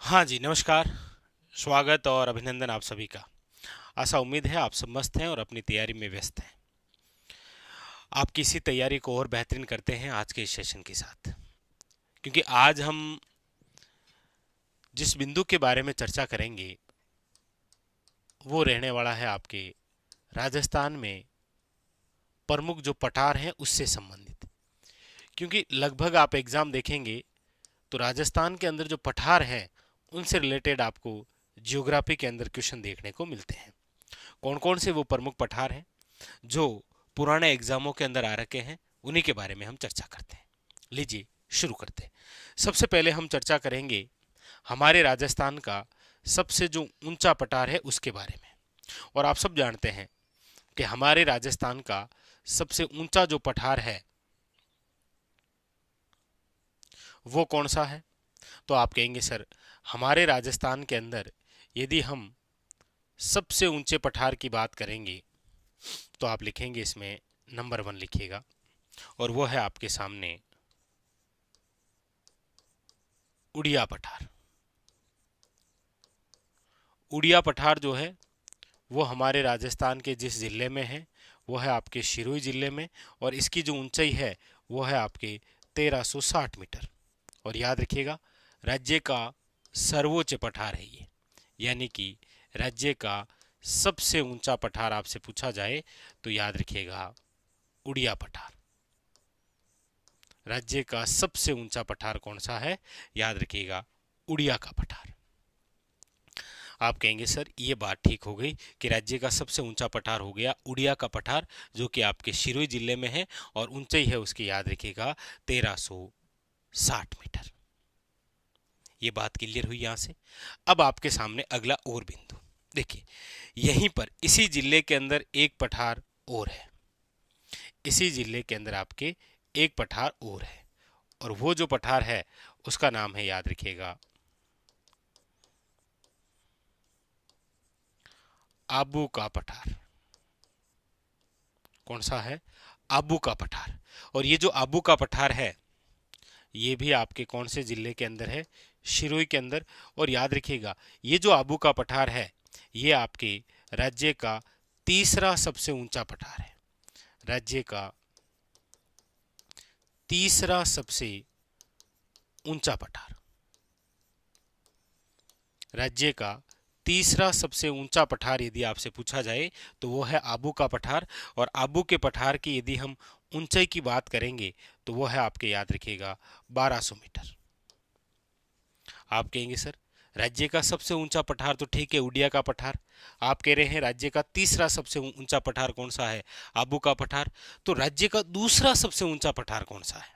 हाँ जी, नमस्कार। स्वागत और अभिनंदन आप सभी का। आशा उम्मीद है आप सब मस्त हैं और अपनी तैयारी में व्यस्त हैं। आपकी इसी तैयारी को और बेहतरीन करते हैं आज के इस सेशन के साथ, क्योंकि आज हम जिस बिंदु के बारे में चर्चा करेंगे वो रहने वाला है आपके राजस्थान में प्रमुख जो पठार हैं उससे संबंधित। क्योंकि लगभग आप एग्जाम देखेंगे तो राजस्थान के अंदर जो पठार हैं उनसे रिलेटेड आपको जियोग्राफी के अंदर क्वेश्चन देखने को मिलते हैं। कौन कौन से वो प्रमुख पठार हैं जो पुराने एग्जामों के अंदर आ रखे हैं, उन्हीं के बारे में हम चर्चा करते हैं। लीजिए शुरू करते हैं। सबसे पहले हम चर्चा करेंगे हमारे राजस्थान का सबसे जो ऊंचा पठार है उसके बारे में। और आप सब जानते हैं कि हमारे राजस्थान का सबसे ऊंचा जो पठार है वो कौन सा है। तो आप कहेंगे सर, हमारे राजस्थान के अंदर यदि हम सबसे ऊंचे पठार की बात करेंगे तो आप लिखेंगे इसमें नंबर 1 लिखिएगा, और वो है आपके सामने उड़िया पठार। उड़िया पठार जो है वो हमारे राजस्थान के जिस जिले में है वो है आपके सिरोही जिले में, और इसकी जो ऊंचाई है वो है आपके 1360 मीटर। और याद रखिएगा, राज्य का सर्वोच्च पठार है ये, यानी कि राज्य का सबसे ऊंचा पठार आपसे पूछा जाए तो याद रखिएगा उड़िया पठार। राज्य का सबसे ऊंचा पठार कौन सा है? याद रखिएगा उड़िया का पठार। आप कहेंगे सर ये बात ठीक हो गई कि राज्य का सबसे ऊंचा पठार हो गया उड़िया का पठार, जो कि आपके सिरोही जिले में है और ऊंचाई है उसकी याद रखिएगा 1360 मीटर। ये बात क्लियर हुई यहां से। अब आपके सामने अगला और बिंदु देखिए, यहीं पर इसी जिले के अंदर एक पठार और है। इसी जिले के अंदर आपके एक पठार और है, और वो जो पठार है उसका नाम है, याद रखिएगा, आबू का पठार। कौन सा है? आबू का पठार। और ये जो आबू का पठार है ये भी आपके कौन से जिले के अंदर है? सिरोही के अंदर। और याद रखिएगा ये जो आबू का पठार है ये आपके राज्य का तीसरा सबसे ऊंचा पठार है। राज्य का तीसरा सबसे ऊंचा पठार। राज्य का तीसरा सबसे ऊंचा पठार यदि आपसे पूछा जाए तो वो है आबू का पठार। और आबू के पठार की यदि हम ऊंचाई की बात करेंगे तो वो है आपके, याद रखिएगा, 1200 मीटर। आप कहेंगे सर राज्य का सबसे ऊंचा पठार तो ठीक है उड़िया का पठार, आप कह रहे हैं राज्य का तीसरा सबसे ऊंचा पठार कौन सा है? आबू का पठार। तो राज्य का दूसरा सबसे ऊंचा पठार कौन सा है?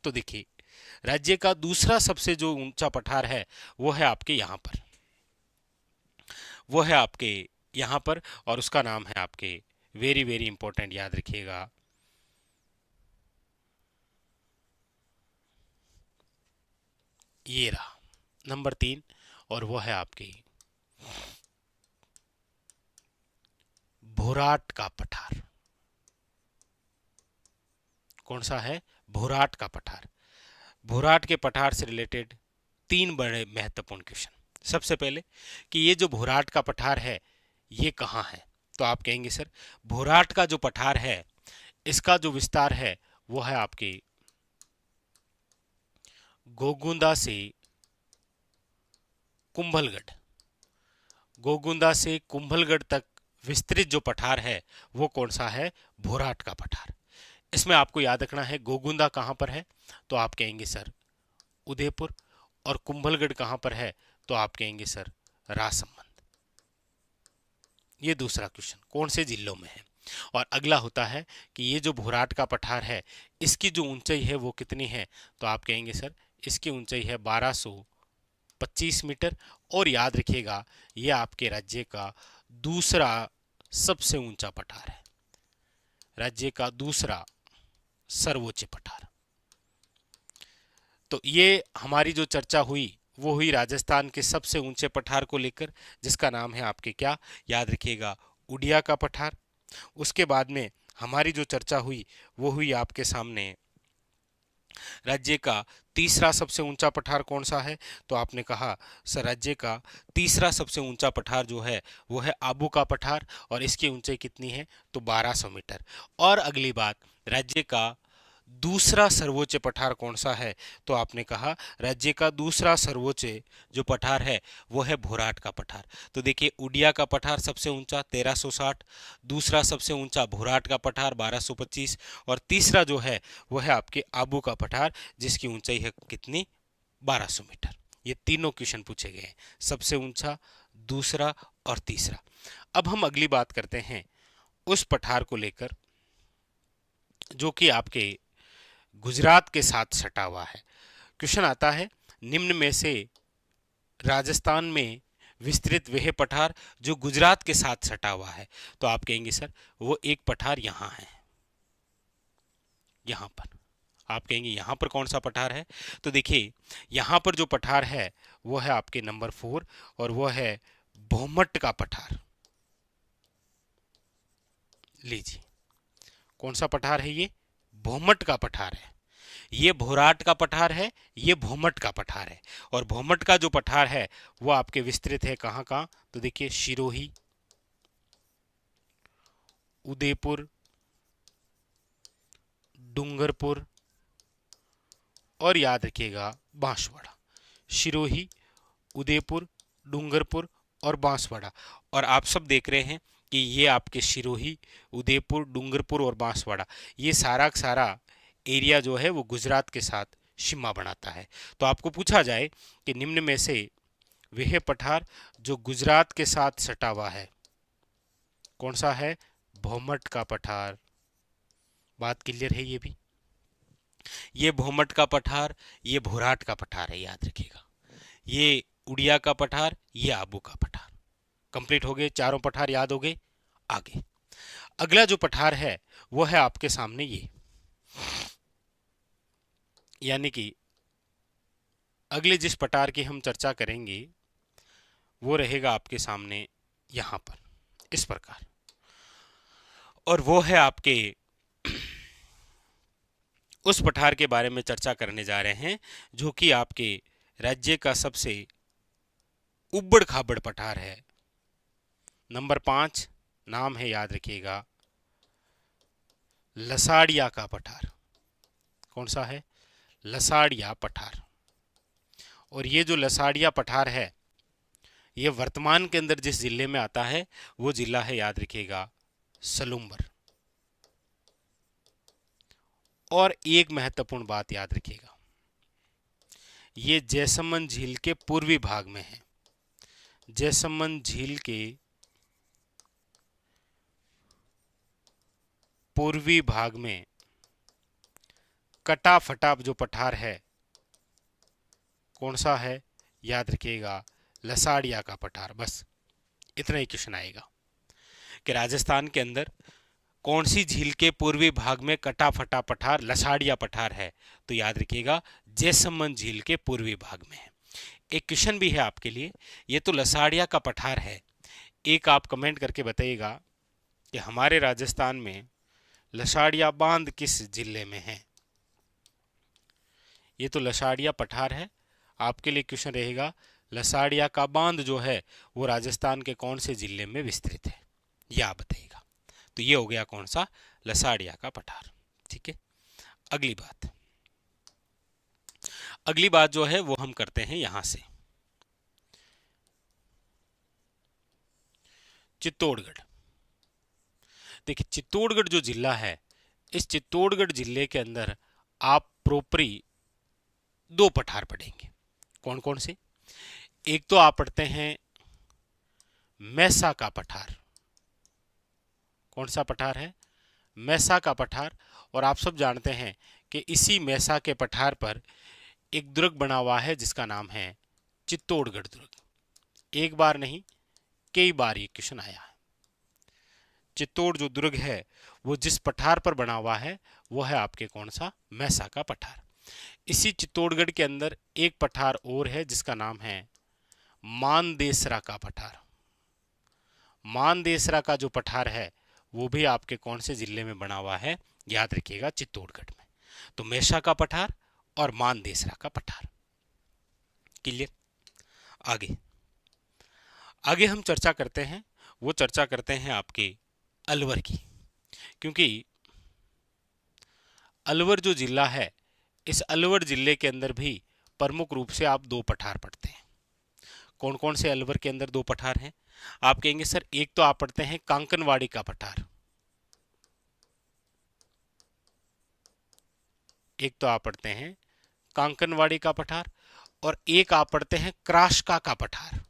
तो देखिए, राज्य का दूसरा सबसे जो ऊंचा पठार है वो है आपके यहां पर, वो है आपके यहां पर, और उसका नाम है आपके, वेरी वेरी इंपॉर्टेंट, याद रखिएगा, ये रहा नंबर 3, और वो है आपकी भोराट का पठार। कौन सा है? भोराट का पठार। भोराट के पठार से रिलेटेड 3 बड़े महत्वपूर्ण क्वेश्चन। सबसे पहले कि ये जो भोराट का पठार है ये कहाँ है? तो आप कहेंगे सर भोराट का जो पठार है इसका जो विस्तार है वो है आपके गोगुंदा से कुंभलगढ़। गोगुंदा से कुंभलगढ़ तक विस्तृत जो पठार है वो कौन सा है? भोराट का पठार। इसमें आपको याद रखना है गोगुंदा कहाँ पर है, तो आप कहेंगे सर उदयपुर। और कुंभलगढ़ कहाँ पर है? तो आप कहेंगे सर राजसमंद। ये दूसरा क्वेश्चन कौन से जिलों में है। और अगला होता है कि ये जो भोराट का पठार है इसकी जो ऊंचाई है वो कितनी है? तो आप कहेंगे सर इसकी ऊंचाई है 1225 मीटर। और याद रखिएगा ये आपके राज्य का दूसरा सबसे ऊंचा पठार है, राज्य का दूसरा सर्वोच्च पठार। तो ये हमारी जो चर्चा हुई वो हुई राजस्थान के सबसे ऊंचे पठार को लेकर, जिसका नाम है आपके क्या? याद रखिएगा उड़िया का पठार। उसके बाद में हमारी जो चर्चा हुई वो हुई आपके सामने राज्य का तीसरा सबसे ऊंचा पठार कौन सा है? तो आपने कहा सर राज्य का तीसरा सबसे ऊंचा पठार जो है वो है आबू का पठार, और इसकी ऊंचाई कितनी है? तो 1200 मीटर। और अगली बात, राज्य का दूसरा सर्वोच्च पठार कौन सा है? तो आपने कहा राज्य का दूसरा सर्वोच्च जो पठार है वो है भोराट का पठार। तो देखिए, उड़िया का पठार सबसे ऊंचा 1360, दूसरा सबसे ऊंचा भोराट का पठार 1225, और तीसरा जो है वो है आपके आबू का पठार जिसकी ऊंचाई है कितनी? 1200 मीटर। ये तीनों क्वेश्चन पूछे गए हैं, सबसे ऊंचा, दूसरा और तीसरा। अब हम अगली बात करते हैं उस पठार को लेकर जो कि आपके गुजरात के साथ सटा हुआ है। क्वेश्चन आता है, निम्न में से राजस्थान में विस्तृत वह पठार जो गुजरात के साथ सटा हुआ है। तो आप कहेंगे सर वो एक पठार यहां है, यहां पर। आप कहेंगे यहां पर कौन सा पठार है? तो देखिए, यहां पर जो पठार है वो है आपके नंबर 4, और वो है भोमट का पठार। लीजिए, कौन सा पठार है ये? भोमट का पठार है। ये भोराट का पठार है, ये भोमट का पठार है। और भोमट का जो पठार है वो आपके विस्तृत है कहां कहां? तो देखिए, सिरोही, उदयपुर, डूंगरपुर, और याद रखिएगा बांसवाड़ा। सिरोही, उदयपुर, डूंगरपुर और बांसवाड़ा। और आप सब देख रहे हैं कि ये आपके सिरोही, उदयपुर, डूंगरपुर और बांसवाड़ा, ये सारा का सारा एरिया जो है वो गुजरात के साथ सीमा बनाता है। तो आपको पूछा जाए कि निम्न में से वह पठार जो गुजरात के साथ सटा हुआ है कौन सा है? भोमट का पठार। बात क्लियर है? ये भी, ये भोमट का पठार, ये भोराट का पठार है, याद रखिएगा। ये उड़िया का पठार, ये आबू का पठार। कंप्लीट हो गए, चारों पठार याद हो गए। आगे अगला जो पठार है वो है आपके सामने ये, यानी कि अगले जिस पठार की हम चर्चा करेंगे वो रहेगा आपके सामने यहां पर इस प्रकार, और वो है आपके उस पठार के बारे में चर्चा करने जा रहे हैं जो कि आपके राज्य का सबसे उबड़ खाबड़ पठार है। नंबर 5 नाम है, याद रखिएगा, लसाड़िया का पठार। कौन सा है? लसाड़िया पठार। और ये जो लसाड़िया पठार है ये वर्तमान के अंदर जिस जिले में आता है वो जिला है, याद रखिएगा, सलूम्बर। और एक महत्वपूर्ण बात याद रखिएगा, ये जैसमंद झील के पूर्वी भाग में है। जैसमंद झील के पूर्वी भाग में कटा फटा जो पठार है कौन सा है? याद रखिएगा, लसाड़िया का पठार। बस इतना ही क्वेश्चन आएगा कि राजस्थान के अंदर कौन सी झील के पूर्वी भाग में कटा फटा पठार लसाड़िया पठार है? तो याद रखिएगा, जैसमंद झील के पूर्वी भाग में है। एक क्वेश्चन भी है आपके लिए, ये तो लसाड़िया का पठार है, एक आप कमेंट करके बताइएगा कि हमारे राजस्थान में लसाड़िया बांध किस जिले में है? ये तो लसाड़िया पठार है, आपके लिए क्वेश्चन रहेगा लसाड़िया का बांध जो है वो राजस्थान के कौन से जिले में विस्तृत है, ये आप बताइएगा। तो ये हो गया कौन सा? लसाड़िया का पठार। ठीक है, अगली बात जो है वो हम करते हैं यहां से, चित्तौड़गढ़। देखिए, चित्तौड़गढ़ जो जिला है, इस चित्तौड़गढ़ जिले के अंदर आप प्रोपरी 2 पठार पढ़ेंगे। कौन कौन से? एक तो आप पढ़ते हैं मैसा का पठार। कौन सा पठार है? मैसा का पठार। और आप सब जानते हैं कि इसी मैसा के पठार पर एक दुर्ग बना हुआ है जिसका नाम है चित्तौड़गढ़ दुर्ग। एक बार नहीं, कई बार ये क्वेश्चन आया है। चित्तौड़ जो दुर्ग है वो जिस पठार पर बना हुआ है वो है आपके कौन सा? मैसा का पठार। इसी चित्तौड़गढ़ के अंदर एक पठार और है जिसका नाम है मानदेसरा का पठार। मानदेसरा का जो पठार है वो भी आपके कौन से जिले में बना हुआ है? याद रखिएगा, चित्तौड़गढ़ में। तो मैसा का पठार और मानदेसरा का पठार। क्लियर। आगे आगे हम चर्चा करते हैं, वो चर्चा करते हैं आपके अलवर की, क्योंकि अलवर जो जिला है, इस अलवर जिले के अंदर भी प्रमुख रूप से आप दो पठार पढ़ते हैं। कौन कौन से अलवर के अंदर दो पठार हैं? आप कहेंगे सर एक तो आप पढ़ते हैं कांकनवाड़ी का पठार, एक तो आप पढ़ते हैं कांकनवाड़ी का पठार, और एक आप पढ़ते हैं क्राशका का पठार।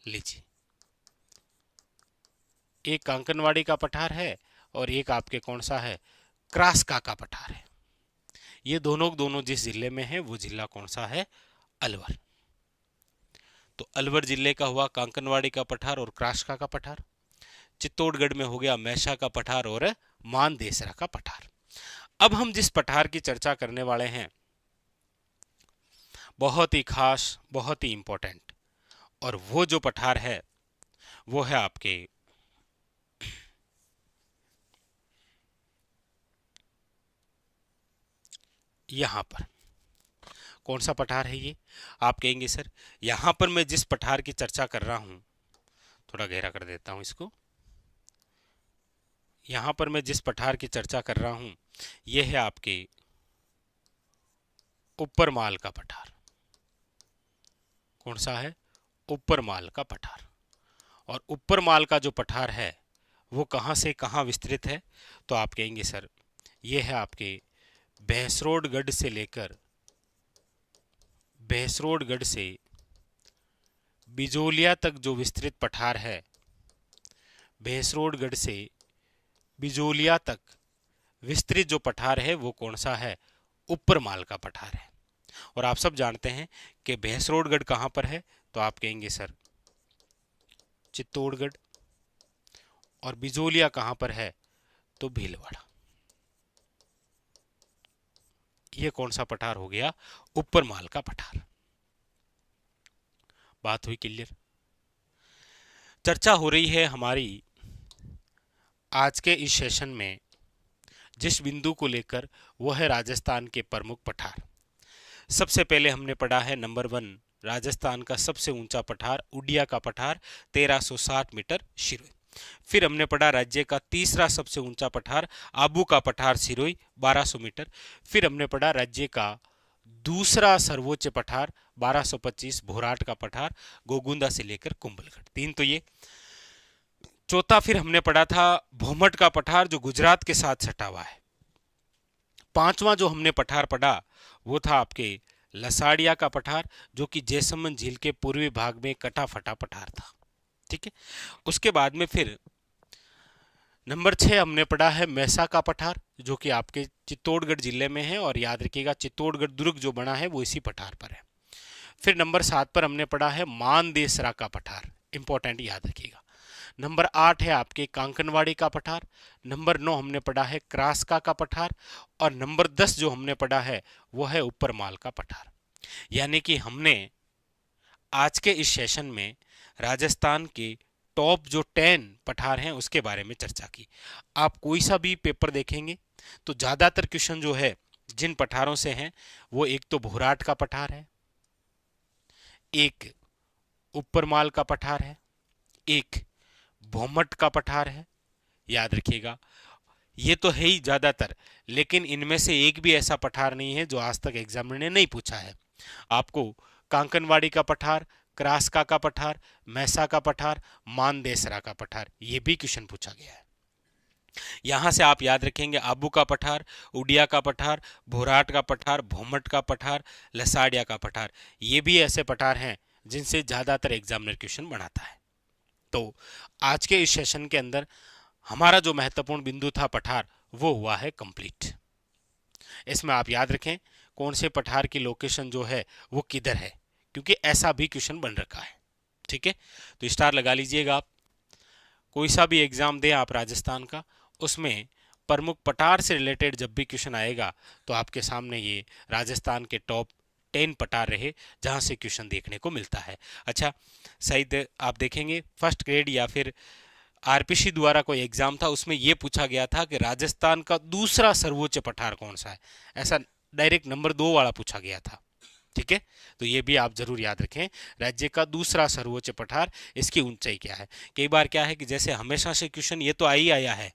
लीजिए, एक कांकनवाड़ी का पठार है और एक आपके कौन सा है? क्राशका का पठार है। ये दोनों जिस जिले में है वो जिला कौन सा है? अलवर। तो अलवर जिले का हुआ कांकनवाड़ी का पठार और क्राशका का पठार। चित्तौड़गढ़ में हो गया मैसा का पठार और मानदेसरा का पठार। अब हम जिस पठार की चर्चा करने वाले हैं बहुत ही खास, बहुत ही इंपॉर्टेंट, और वो जो पठार है वो है आपके यहां पर। कौन सा पठार है ये? आप कहेंगे सर यहां पर मैं जिस पठार की चर्चा कर रहा हूं, थोड़ा गहरा कर देता हूं इसको, यहां पर मैं जिस पठार की चर्चा कर रहा हूं ये है आपके ऊपरमाल का पठार। कौन सा है? ऊपरमाल का पठार। और ऊपरमाल का जो पठार है वो कहां से कहां विस्तृत है? तो आप कहेंगे सर ये है आपके भैंसरोडगढ़ से लेकर, भैंसरोडगढ़ से बिजोलिया तक जो विस्तृत पठार है, भैंसरोडगढ़ से बिजोलिया तक विस्तृत जो पठार है वो कौन सा है? ऊपरमाल का पठार है। और आप सब जानते हैं कि भैंसरोडगढ़ कहां पर है? तो आप कहेंगे सर चित्तौड़गढ़। और बिजोलिया कहां पर है? तो भीलवाड़ा। ये कौन सा पठार हो गया? ऊपरमाल का पठार। बात हुई क्लियर। चर्चा हो रही है हमारी आज के इस सेशन में जिस बिंदु को लेकर, वो है राजस्थान के प्रमुख पठार। सबसे पहले हमने पढ़ा है नंबर 1 राजस्थान का सबसे ऊंचा पठार उड़िया का पठार 1360 मीटर सिरोही। फिर हमने पढ़ा राज्य का तीसरा सबसे ऊंचा पठार आबू का पठार सिरोही 1200 मीटर। फिर हमने पढ़ा राज्य का दूसरा सर्वोच्च पठार 1225 भोराट का पठार गोगुंदा से लेकर कुंभलगढ़। 3 तो ये। चौथा फिर हमने पढ़ा था भोमट का पठार जो गुजरात के साथ सटा हुआ है। 5वां जो हमने पठार पढ़ा वो था आपके लसाड़िया का पठार जो कि जैसलमेर झील के पूर्वी भाग में कटा फटा पठार था। ठीक है। उसके बाद में फिर नंबर 6 हमने पढ़ा है मैसा का पठार जो कि आपके चित्तौड़गढ़ जिले में है, और याद रखिएगा चित्तौड़गढ़ दुर्ग जो बना है वो इसी पठार पर है। फिर नंबर 7 पर हमने पढ़ा है मानदेसरा का पठार, इंपॉर्टेंट याद रखिएगा। नंबर 8 है आपके कांकनवाड़ी का पठार। नंबर 9 हमने पढ़ा है क्रासका का पठार। और नंबर 10 जो हमने पढ़ा है वो है ऊपरमाल का पठार। यानी कि हमने आज के इस सेशन में राजस्थान के टॉप जो 10 पठार हैं उसके बारे में चर्चा की। आप कोई सा भी पेपर देखेंगे तो ज्यादातर क्वेश्चन जो है जिन पठारों से हैं वो एक तो भोराट का पठार है, एक ऊपरमाल का पठार है, एक भोमट का पठार है। याद रखिएगा ये तो है ही ज्यादातर, लेकिन इनमें से एक भी ऐसा पठार नहीं है जो आज तक एग्जामिनर ने नहीं पूछा है। आपको कांकनवाड़ी का पठार, क्रासका का पठार, मैसा का पठार, मानदेसरा का पठार, ये भी क्वेश्चन पूछा गया है। यहां से आप याद रखेंगे आबू का पठार, उड़िया का पठार, भोराट का पठार, भोमट का पठार, लसाड़िया का पठार, ये भी ऐसे पठार हैं जिनसे ज्यादातर एग्जामिनर क्वेश्चन बनाता है। तो आज के इस सेशन के अंदर हमारा जो महत्वपूर्ण बिंदु था पठार वो हुआ है कंप्लीट। इसमें आप याद रखें कौन से पठार की लोकेशन जो है वो किधर है, क्योंकि ऐसा भी क्वेश्चन बन रखा है। ठीक है, तो स्टार लगा लीजिएगा। आप कोई सा भी एग्जाम दें आप राजस्थान का, उसमें प्रमुख पठार से रिलेटेड जब भी क्वेश्चन आएगा तो आपके सामने ये राजस्थान के टॉप 10 पठार रहे जहां से क्वेश्चन देखने को मिलता है। अच्छा, शायद आप देखेंगे फर्स्ट ग्रेड या फिर आरपीसी द्वारा कोई एग्जाम था उसमें यह पूछा गया था कि राजस्थान का दूसरा सर्वोच्च पठार कौन सा है। ऐसा डायरेक्ट नंबर 2 वाला पूछा गया था। ठीक है, तो ये भी आप जरूर याद रखें। राज्य का दूसरा सर्वोच्च पठार, इसकी ऊंचाई क्या है। कई बार क्या है कि जैसे हमेशा से क्वेश्चन ये तो आ ही आया है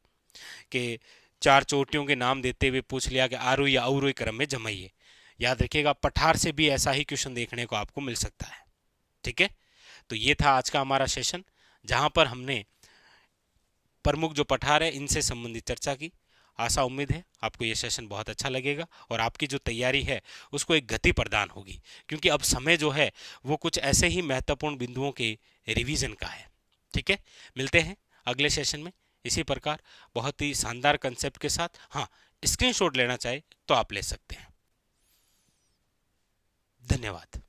कि 4 चोटियों के नाम देते हुए पूछ लिया कि आरोही या अवरोही क्रम में जमाइए। याद रखिएगा, पठार से भी ऐसा ही क्वेश्चन देखने को आपको मिल सकता है। ठीक है, तो ये था आज का हमारा सेशन, जहां पर हमने प्रमुख जो पठार है इनसे संबंधित चर्चा की। आशा उम्मीद है आपको ये सेशन बहुत अच्छा लगेगा और आपकी जो तैयारी है उसको एक गति प्रदान होगी, क्योंकि अब समय जो है वो कुछ ऐसे ही महत्वपूर्ण बिंदुओं के रिवीजन का है। ठीक है, मिलते हैं अगले सेशन में इसी प्रकार बहुत ही शानदार कंसेप्ट के साथ। हाँ, स्क्रीनशॉट लेना चाहे तो आप ले सकते हैं। धन्यवाद।